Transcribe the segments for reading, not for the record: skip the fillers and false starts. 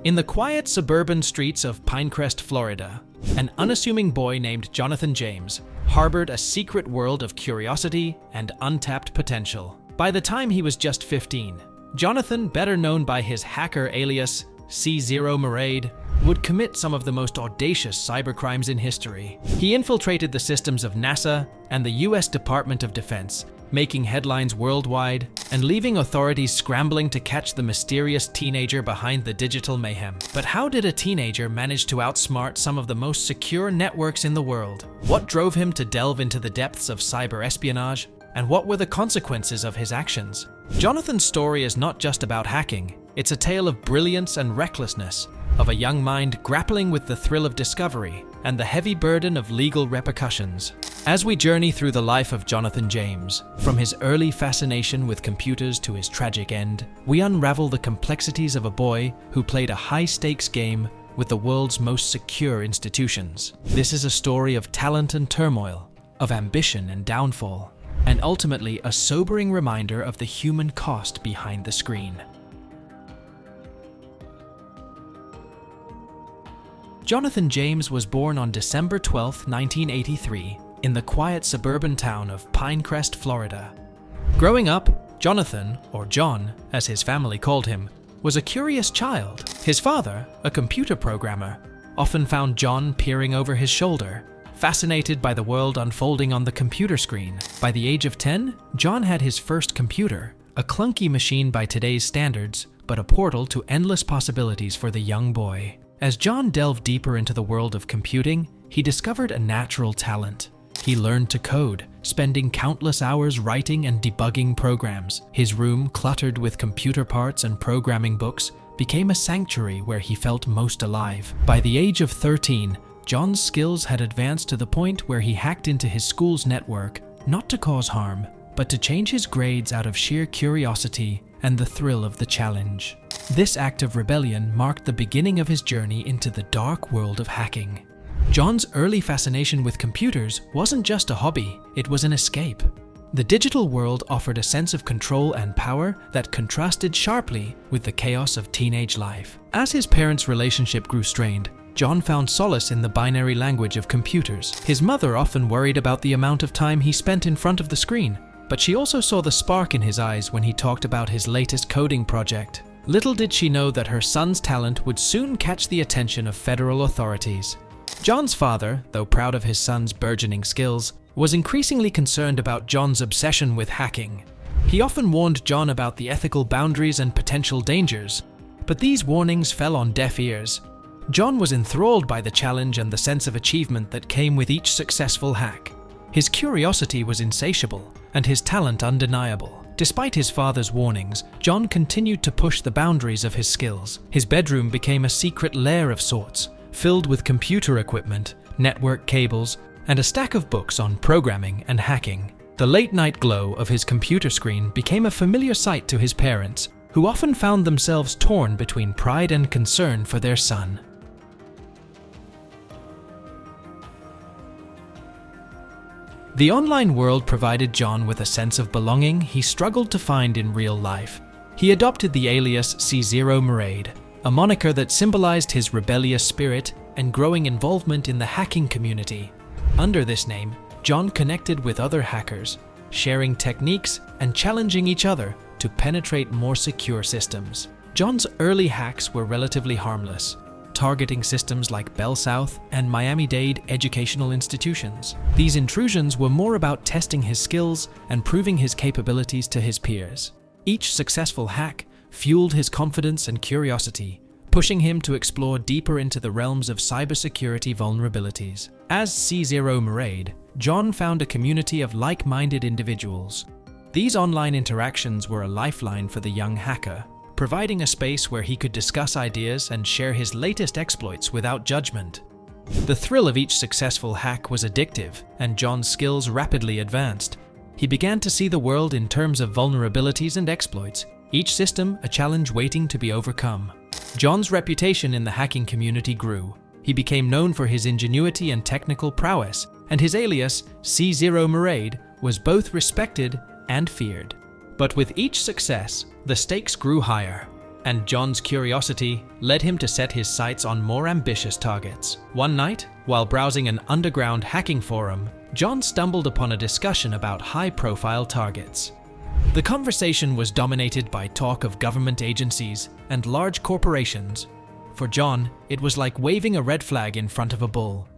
In the quiet suburban streets of Pinecrest, Florida, an unassuming boy named Jonathan James harbored a secret world of curiosity and untapped potential. By the time he was just 15, Jonathan, better known by his hacker alias C0 Maraid, would commit some of the most audacious cybercrimes in history. He infiltrated the systems of NASA and the US Department of Defense, making headlines worldwide and leaving authorities scrambling to catch the mysterious teenager behind the digital mayhem. But how did a teenager manage to outsmart some of the most secure networks in the world? What drove him to delve into the depths of cyber espionage? And what were the consequences of his actions? Jonathan's story is not just about hacking. It's a tale of brilliance and recklessness, of a young mind grappling with the thrill of discovery and the heavy burden of legal repercussions. As we journey through the life of Jonathan James, from his early fascination with computers to his tragic end, we unravel the complexities of a boy who played a high-stakes game with the world's most secure institutions. This is a story of talent and turmoil, of ambition and downfall, and ultimately a sobering reminder of the human cost behind the screen. Jonathan James was born on December 12, 1983, in the quiet suburban town of Pinecrest, Florida. Growing up, Jonathan, or John, as his family called him, was a curious child. His father, a computer programmer, often found John peering over his shoulder, fascinated by the world unfolding on the computer screen. By the age of 10, John had his first computer, a clunky machine by today's standards, but a portal to endless possibilities for the young boy. As John delved deeper into the world of computing, he discovered a natural talent. He learned to code, spending countless hours writing and debugging programs. His room, cluttered with computer parts and programming books, became a sanctuary where he felt most alive. By the age of 13, John's skills had advanced to the point where he hacked into his school's network, not to cause harm, but to change his grades out of sheer curiosity and the thrill of the challenge. This act of rebellion marked the beginning of his journey into the dark world of hacking. John's early fascination with computers wasn't just a hobby, it was an escape. The digital world offered a sense of control and power that contrasted sharply with the chaos of teenage life. As his parents' relationship grew strained, John found solace in the binary language of computers. His mother often worried about the amount of time he spent in front of the screen, but she also saw the spark in his eyes when he talked about his latest coding project. Little did she know that her son's talent would soon catch the attention of federal authorities. John's father, though proud of his son's burgeoning skills, was increasingly concerned about John's obsession with hacking. He often warned John about the ethical boundaries and potential dangers, but these warnings fell on deaf ears. John was enthralled by the challenge and the sense of achievement that came with each successful hack. His curiosity was insatiable, and his talent undeniable. Despite his father's warnings, John continued to push the boundaries of his skills. His bedroom became a secret lair of sorts, filled with computer equipment, network cables, and a stack of books on programming and hacking. The late-night glow of his computer screen became a familiar sight to his parents, who often found themselves torn between pride and concern for their son. The online world provided John with a sense of belonging he struggled to find in real life. He adopted the alias C0 Maraid, a moniker that symbolized his rebellious spirit and growing involvement in the hacking community. Under this name, John connected with other hackers, sharing techniques and challenging each other to penetrate more secure systems. John's early hacks were relatively harmless, targeting systems like Bell South and Miami-Dade educational institutions. These intrusions were more about testing his skills and proving his capabilities to his peers. Each successful hack fueled his confidence and curiosity, pushing him to explore deeper into the realms of cybersecurity vulnerabilities. As C0 Maraid, John found a community of like-minded individuals. These online interactions were a lifeline for the young hacker, providing a space where he could discuss ideas and share his latest exploits without judgment. The thrill of each successful hack was addictive, and John's skills rapidly advanced. He began to see the world in terms of vulnerabilities and exploits, each system a challenge waiting to be overcome. John's reputation in the hacking community grew. He became known for his ingenuity and technical prowess, and his alias, C0 Maraid, was both respected and feared. But with each success, the stakes grew higher. And John's curiosity led him to set his sights on more ambitious targets. One night, while browsing an underground hacking forum, John stumbled upon a discussion about high-profile targets. The conversation was dominated by talk of government agencies and large corporations. For John, it was like waving a red flag in front of a bull.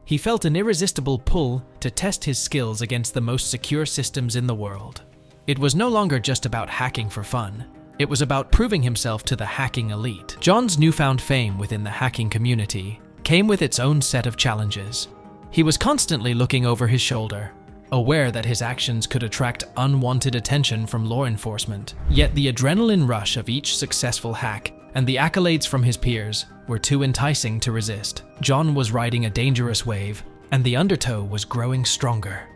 He felt an irresistible pull to test his skills against the most secure systems in the world. It was no longer just about hacking for fun. It was about proving himself to the hacking elite. John's newfound fame within the hacking community came with its own set of challenges. He was constantly looking over his shoulder, aware that his actions could attract unwanted attention from law enforcement. Yet the adrenaline rush of each successful hack and the accolades from his peers were too enticing to resist. John was riding a dangerous wave, and the undertow was growing stronger.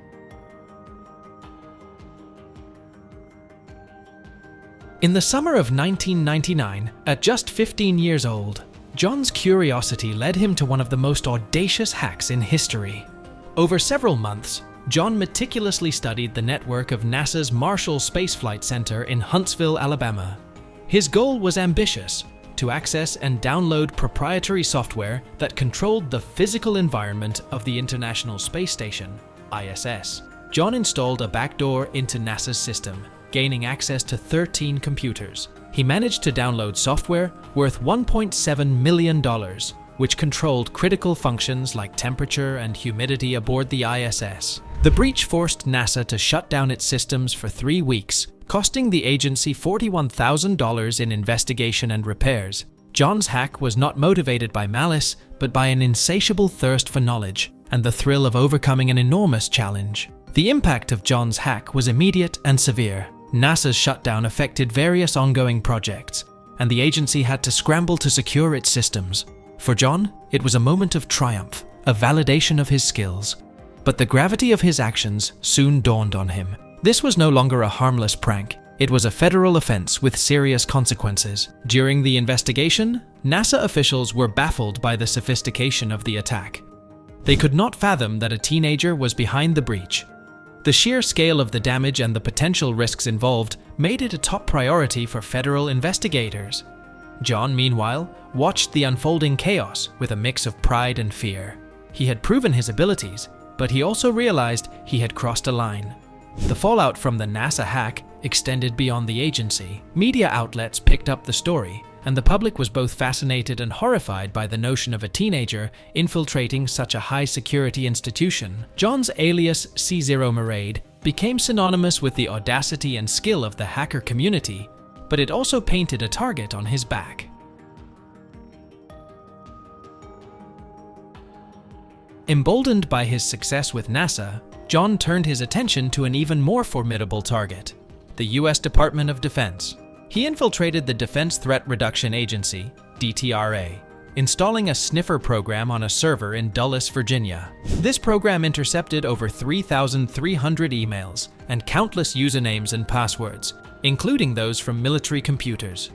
In the summer of 1999, at just 15 years old, John's curiosity led him to one of the most audacious hacks in history. Over several months, John meticulously studied the network of NASA's Marshall Space Flight Center in Huntsville, Alabama. His goal was ambitious: to access and download proprietary software that controlled the physical environment of the International Space Station, ISS. John installed a backdoor into NASA's system, gaining access to 13 computers. He managed to download software worth $1.7 million, which controlled critical functions like temperature and humidity aboard the ISS. The breach forced NASA to shut down its systems for 3 weeks, costing the agency $41,000 in investigation and repairs. John's hack was not motivated by malice, but by an insatiable thirst for knowledge and the thrill of overcoming an enormous challenge. The impact of John's hack was immediate and severe. NASA's shutdown affected various ongoing projects, and the agency had to scramble to secure its systems. For John, it was a moment of triumph, a validation of his skills. But the gravity of his actions soon dawned on him. This was no longer a harmless prank. It was a federal offense with serious consequences. During the investigation, NASA officials were baffled by the sophistication of the attack. They could not fathom that a teenager was behind the breach. The sheer scale of the damage and the potential risks involved made it a top priority for federal investigators. John, meanwhile, watched the unfolding chaos with a mix of pride and fear. He had proven his abilities, but he also realized he had crossed a line. The fallout from the NASA hack extended beyond the agency. Media outlets picked up the story, and the public was both fascinated and horrified by the notion of a teenager infiltrating such a high-security institution. John's alias C0 Maraid became synonymous with the audacity and skill of the hacker community, but it also painted a target on his back. Emboldened by his success with NASA, John turned his attention to an even more formidable target: the U.S. Department of Defense. He infiltrated the Defense Threat Reduction Agency, DTRA, installing a sniffer program on a server in Dulles, Virginia. This program intercepted over 3,300 emails and countless usernames and passwords, including those from military computers.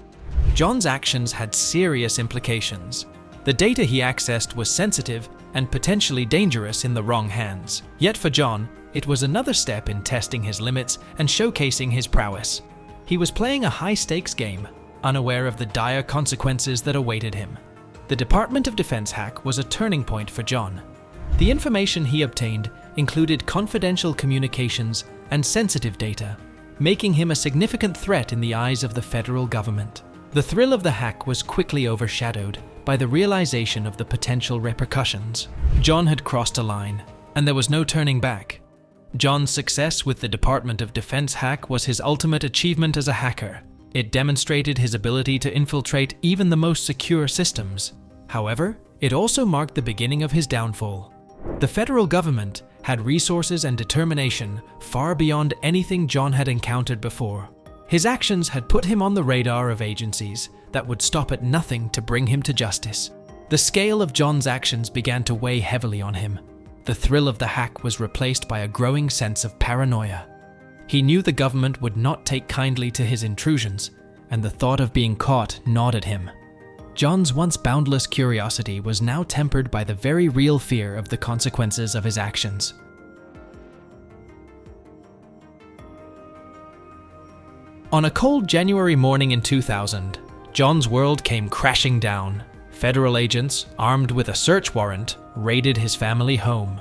John's actions had serious implications. The data he accessed was sensitive and potentially dangerous in the wrong hands. Yet for John, it was another step in testing his limits and showcasing his prowess. He was playing a high-stakes game, unaware of the dire consequences that awaited him. The Department of Defense hack was a turning point for John. The information he obtained included confidential communications and sensitive data, making him a significant threat in the eyes of the federal government. The thrill of the hack was quickly overshadowed by the realization of the potential repercussions. John had crossed a line, and there was no turning back. John's success with the Department of Defense hack was his ultimate achievement as a hacker. It demonstrated his ability to infiltrate even the most secure systems. However, it also marked the beginning of his downfall. The federal government had resources and determination far beyond anything John had encountered before. His actions had put him on the radar of agencies that would stop at nothing to bring him to justice. The scale of John's actions began to weigh heavily on him. The thrill of the hack was replaced by a growing sense of paranoia. He knew the government would not take kindly to his intrusions, and the thought of being caught gnawed at him. John's once boundless curiosity was now tempered by the very real fear of the consequences of his actions. On a cold January morning in 2000, John's world came crashing down. Federal agents, armed with a search warrant, raided his family home.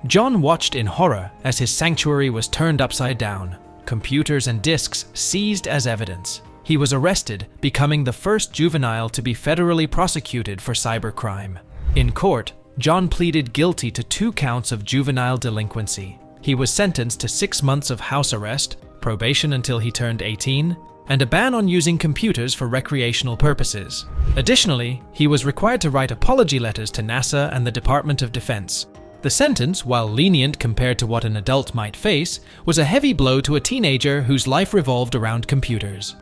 John watched in horror as his sanctuary was turned upside down, computers and disks seized as evidence. He was arrested, becoming the first juvenile to be federally prosecuted for cybercrime. In court, John pleaded guilty to 2 counts of juvenile delinquency. He was sentenced to 6 months of house arrest, probation until he turned 18, and a ban on using computers for recreational purposes. Additionally, he was required to write apology letters to NASA and the Department of Defense. The sentence, while lenient compared to what an adult might face, was a heavy blow to a teenager whose life revolved around computers.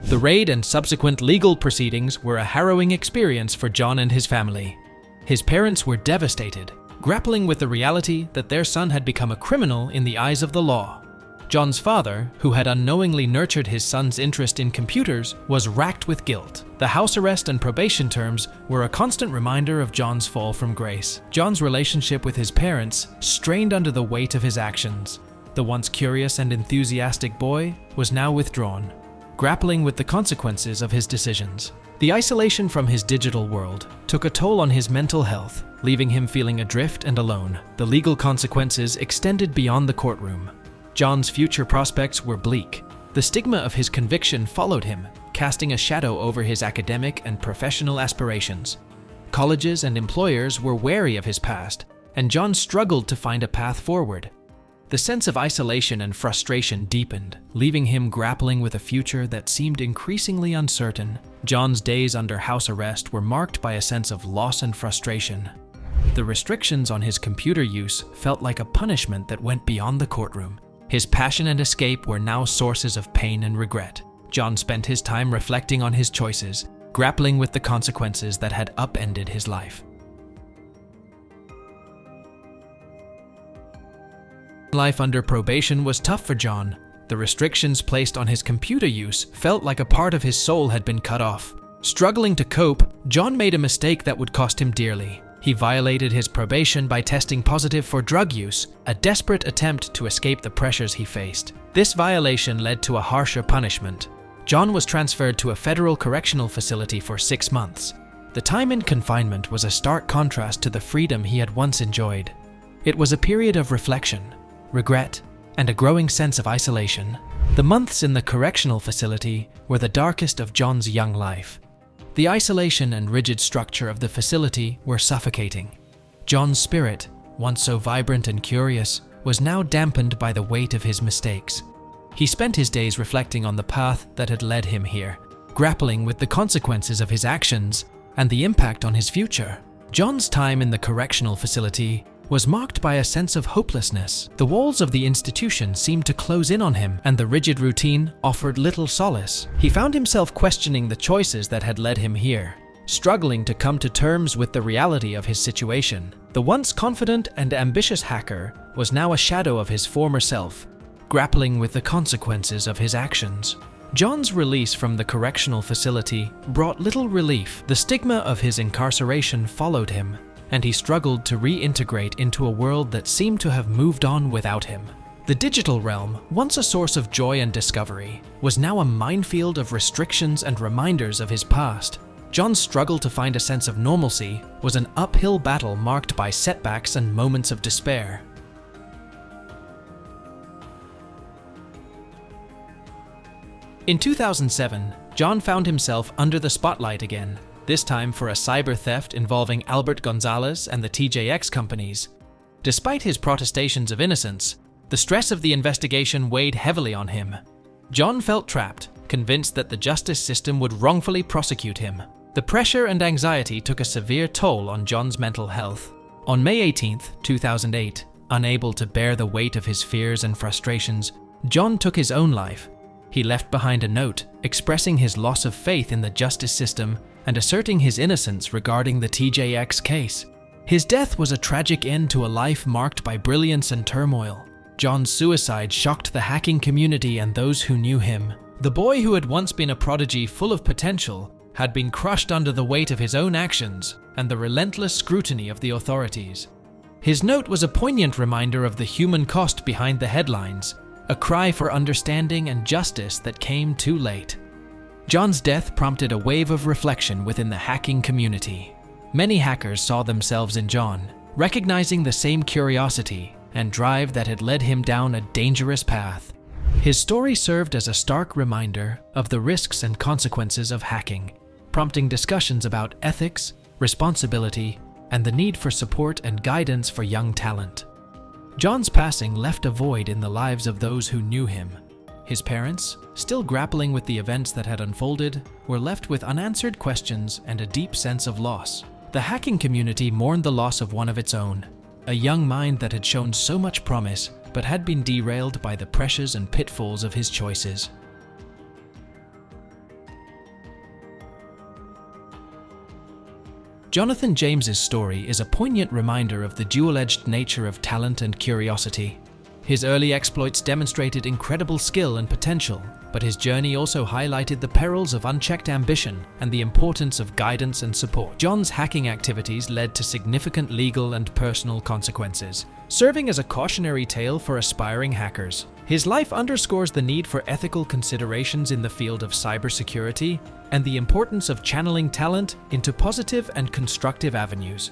The raid and subsequent legal proceedings were a harrowing experience for John and his family. His parents were devastated, grappling with the reality that their son had become a criminal in the eyes of the law. John's father, who had unknowingly nurtured his son's interest in computers, was racked with guilt. The house arrest and probation terms were a constant reminder of John's fall from grace. John's relationship with his parents strained under the weight of his actions. The once curious and enthusiastic boy was now withdrawn, grappling with the consequences of his decisions. The isolation from his digital world took a toll on his mental health, leaving him feeling adrift and alone. The legal consequences extended beyond the courtroom. John's future prospects were bleak. The stigma of his conviction followed him, casting a shadow over his academic and professional aspirations. Colleges and employers were wary of his past, and John struggled to find a path forward. The sense of isolation and frustration deepened, leaving him grappling with a future that seemed increasingly uncertain. John's days under house arrest were marked by a sense of loss and frustration. The restrictions on his computer use felt like a punishment that went beyond the courtroom. His passion and escape were now sources of pain and regret. John spent his time reflecting on his choices, grappling with the consequences that had upended his life. Life under probation was tough for John. The restrictions placed on his computer use felt like a part of his soul had been cut off. Struggling to cope, John made a mistake that would cost him dearly. He violated his probation by testing positive for drug use, a desperate attempt to escape the pressures he faced. This violation led to a harsher punishment. John was transferred to a federal correctional facility for 6 months. The time in confinement was a stark contrast to the freedom he had once enjoyed. It was a period of reflection, regret, and a growing sense of isolation. The months in the correctional facility were the darkest of John's young life. The isolation and rigid structure of the facility were suffocating. John's spirit, once so vibrant and curious, was now dampened by the weight of his mistakes. He spent his days reflecting on the path that had led him here, grappling with the consequences of his actions and the impact on his future. John's time in the correctional facility was marked by a sense of hopelessness. The walls of the institution seemed to close in on him, and the rigid routine offered little solace. He found himself questioning the choices that had led him here, struggling to come to terms with the reality of his situation. The once confident and ambitious hacker was now a shadow of his former self, grappling with the consequences of his actions. John's release from the correctional facility brought little relief. The stigma of his incarceration followed him, and he struggled to reintegrate into a world that seemed to have moved on without him. The digital realm, once a source of joy and discovery, was now a minefield of restrictions and reminders of his past. John's struggle to find a sense of normalcy was an uphill battle marked by setbacks and moments of despair. In 2007, John found himself under the spotlight again, this time for a cyber theft involving Albert Gonzalez and the TJX companies. Despite his protestations of innocence, the stress of the investigation weighed heavily on him. John felt trapped, convinced that the justice system would wrongfully prosecute him. The pressure and anxiety took a severe toll on John's mental health. On May 18, 2008, unable to bear the weight of his fears and frustrations, John took his own life. He left behind a note expressing his loss of faith in the justice system and asserting his innocence regarding the TJX case. His death was a tragic end to a life marked by brilliance and turmoil. John's suicide shocked the hacking community and those who knew him. The boy who had once been a prodigy full of potential had been crushed under the weight of his own actions and the relentless scrutiny of the authorities. His note was a poignant reminder of the human cost behind the headlines, a cry for understanding and justice that came too late. John's death prompted a wave of reflection within the hacking community. Many hackers saw themselves in John, recognizing the same curiosity and drive that had led him down a dangerous path. His story served as a stark reminder of the risks and consequences of hacking, prompting discussions about ethics, responsibility, and the need for support and guidance for young talent. John's passing left a void in the lives of those who knew him. His parents, still grappling with the events that had unfolded, were left with unanswered questions and a deep sense of loss. The hacking community mourned the loss of one of its own, a young mind that had shown so much promise but had been derailed by the pressures and pitfalls of his choices. Jonathan James's story is a poignant reminder of the dual-edged nature of talent and curiosity. His early exploits demonstrated incredible skill and potential, but his journey also highlighted the perils of unchecked ambition and the importance of guidance and support. John's hacking activities led to significant legal and personal consequences, serving as a cautionary tale for aspiring hackers. His life underscores the need for ethical considerations in the field of cybersecurity and the importance of channeling talent into positive and constructive avenues.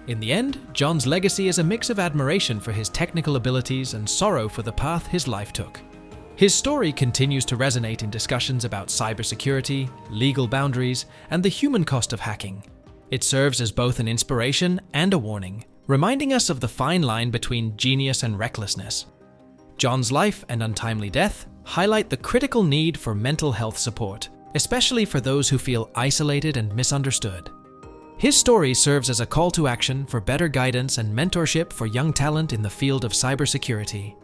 In the end, John's legacy is a mix of admiration for his technical abilities and sorrow for the path his life took. His story continues to resonate in discussions about cybersecurity, legal boundaries, and the human cost of hacking. It serves as both an inspiration and a warning, reminding us of the fine line between genius and recklessness. John's life and untimely death highlight the critical need for mental health support, especially for those who feel isolated and misunderstood. His story serves as a call to action for better guidance and mentorship for young talent in the field of cybersecurity.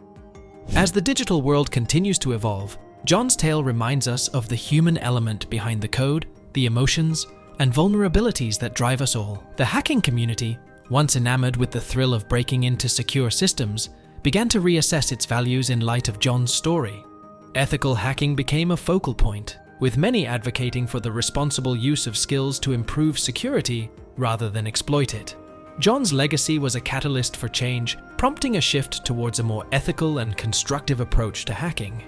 As the digital world continues to evolve, John's tale reminds us of the human element behind the code, the emotions, and vulnerabilities that drive us all. The hacking community, once enamored with the thrill of breaking into secure systems, began to reassess its values in light of John's story. Ethical hacking became a focal point, with many advocating for the responsible use of skills to improve security rather than exploit it. John's legacy was a catalyst for change, prompting a shift towards a more ethical and constructive approach to hacking.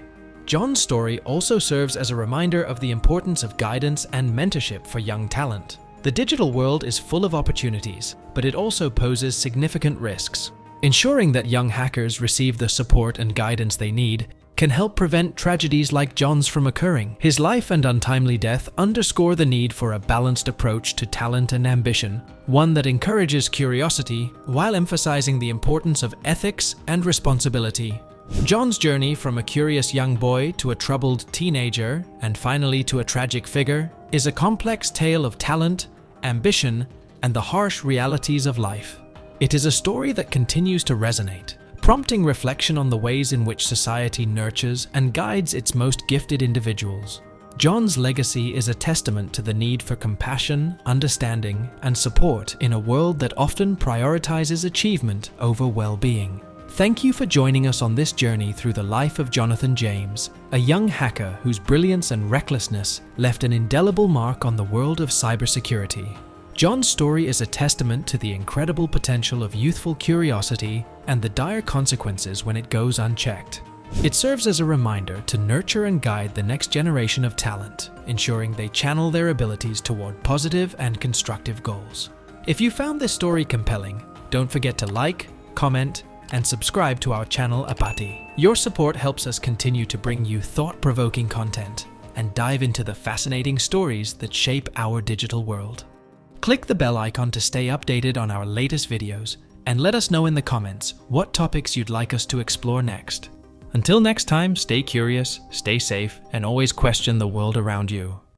John's story also serves as a reminder of the importance of guidance and mentorship for young talent. The digital world is full of opportunities, but it also poses significant risks. Ensuring that young hackers receive the support and guidance they need can help prevent tragedies like John's from occurring. His life and untimely death underscore the need for a balanced approach to talent and ambition, one that encourages curiosity while emphasizing the importance of ethics and responsibility. John's journey from a curious young boy to a troubled teenager and finally to a tragic figure is a complex tale of talent, ambition, and the harsh realities of life. It is a story that continues to resonate, prompting reflection on the ways in which society nurtures and guides its most gifted individuals. John's legacy is a testament to the need for compassion, understanding, and support in a world that often prioritizes achievement over well-being. Thank you for joining us on this journey through the life of Jonathan James, a young hacker whose brilliance and recklessness left an indelible mark on the world of cybersecurity. John's story is a testament to the incredible potential of youthful curiosity and the dire consequences when it goes unchecked. It serves as a reminder to nurture and guide the next generation of talent, ensuring they channel their abilities toward positive and constructive goals. If you found this story compelling, don't forget to like, comment, and subscribe to our channel Apati. Your support helps us continue to bring you thought-provoking content and dive into the fascinating stories that shape our digital world. Click the bell icon to stay updated on our latest videos, and let us know in the comments what topics you'd like us to explore next. Until next time, stay curious, stay safe, and always question the world around you.